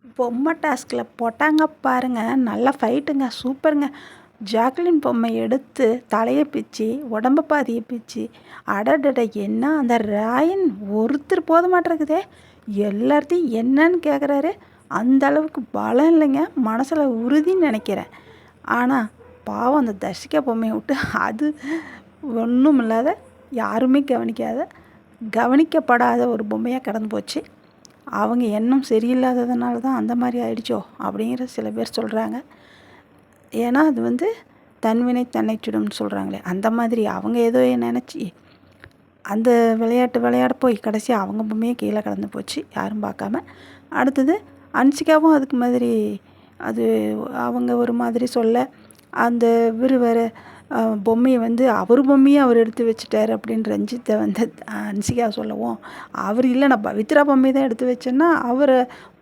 பொம்மை டாஸ்கில் போட்டாங்க பாருங்க, நல்ல ஃபைட்டுங்க, சூப்பருங்க. ஜாக்லின் பொம்மை எடுத்து தலையை பிச்சு உடம்ப பாதியை பிச்சு, அடடட என்ன அந்த ராயன் ஒருத்தர் போத மாட்டேருக்குதே, எல்லாத்தையும் என்னன்னு கேட்குறாரு. அந்த அளவுக்கு பலம் இல்லைங்க, மனசில் உறுதின்னு நினைக்கிறேன். ஆனால் பாவம் அந்த தர்ஷிகா பொம்மையை விட்டு அது ஒன்றும் இல்லாத, யாருமே கவனிக்கப்படாத ஒரு பொம்மையாக கடந்து போச்சு. அவங்க எண்ணம் சரியில்லாததுனால தான் அந்த மாதிரி ஆயிடுச்சோ அப்படிங்கிற சில பேர் சொல்கிறாங்க. ஏன்னா அது வந்து தன்வினை தன்னை சுடும்னு சொல்கிறாங்களே, அந்த மாதிரி அவங்க ஏதோ நினச்சி அந்த விளையாட போய் கடைசி அவங்க பொம்மையே கீழே கடந்து போச்சு, யாரும் பார்க்காம. அடுத்தது அன்சிகாவும் அதுக்கு மாதிரி அது அவங்க ஒரு மாதிரி சொல்ல, அந்த வேறு பொம்மையை வந்து அவர் பொம்மையை அவர் எடுத்து வச்சுட்டார் அப்படின்னு ரஞ்சித்தை வந்து அன்சிகா சொல்லவும், அவர் இல்லை நான் பவித்ரா பொம்மையை தான் எடுத்து வச்சேன்னா அவரை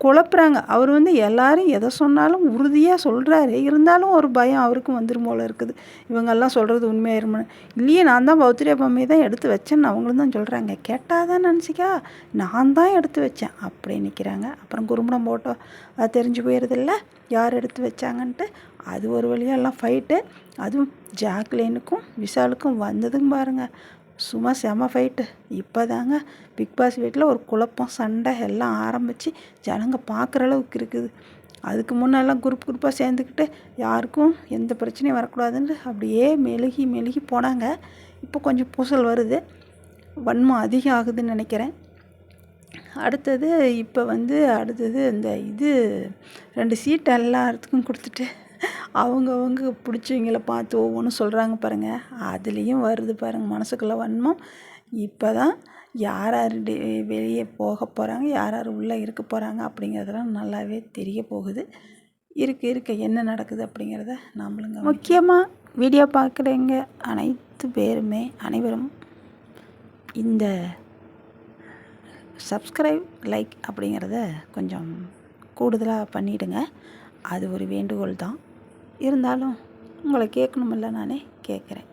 குழப்புறாங்க. அவர் வந்து எல்லாரும் எதை சொன்னாலும் உறுதியாக சொல்கிறாரு, இருந்தாலும் ஒரு பயம் அவருக்கும் வந்துடும் போல இருக்குது. இவங்கெல்லாம் சொல்கிறது உண்மையாயிருமா, இல்லையே நான் தான் பவித்ரா பொம்மையை தான் எடுத்து வச்சேன்னு அவங்களும் தான் சொல்கிறாங்க. கேட்டால் தான் அன்சிகா நான் தான் எடுத்து வச்சேன் அப்படி நிற்கிறாங்க. அப்புறம் குறும்படம் போட்டோ அது தெரிஞ்சு போயிடுறதில்ல யார் எடுத்து வச்சாங்கன்ட்டு. அது ஒரு வழியாக எல்லாம் ஃபைட்டு, அதுவும் ஜாக்லினுக்கும் விஷாலுக்கும் வந்ததுங்க பாருங்கள், சும்மா செம ஃபைட்டு. இப்போ தாங்க பிக் பாஸ் வீட்டில் ஒரு குழப்பம் சண்டை எல்லாம் ஆரம்பித்து ஜனங்க பார்க்குற அளவுக்கு இருக்குது. அதுக்கு முன்னெல்லாம் குரூப்பாக சேர்ந்துக்கிட்டு யாருக்கும் எந்த பிரச்சனையும் வரக்கூடாதுன்னு அப்படியே மெழுகி போனாங்க. இப்போ கொஞ்சம் பூசல் வருது, வன்மம் அதிகம் ஆகுதுன்னு நினைக்கிறேன். அடுத்தது இப்போ வந்து இந்த 2 சீட்டு எல்லாத்துக்கும் கொடுத்துட்டு அவங்கவுங்க பிடிச்சவங்கள பார்த்து ஒவ்வொன்றும் சொல்கிறாங்க பாருங்கள், அதுலேயும் வருது பாருங்கள் மனசுக்குள்ளே வன்மம். இப்போ தான் யார் வெளியே போக போகிறாங்க, யார் உள்ளே இருக்க போகிறாங்க அப்படிங்கிறதெல்லாம் நல்லாவே தெரிய போகுது. இருக்க என்ன நடக்குது அப்படிங்கிறத நாமளுங்க. முக்கியமாக வீடியோ பார்க்குறவங்க அனைவரும் இந்த சப்ஸ்கிரைப் லைக் அப்படிங்கிறத கொஞ்சம் கூடுதலாக பண்ணிவிடுங்க. அது ஒரு வேண்டுகோள் தான், இருந்தாலும் உங்களை கேட்கணுமில்ல, நானே கேட்குறேன்.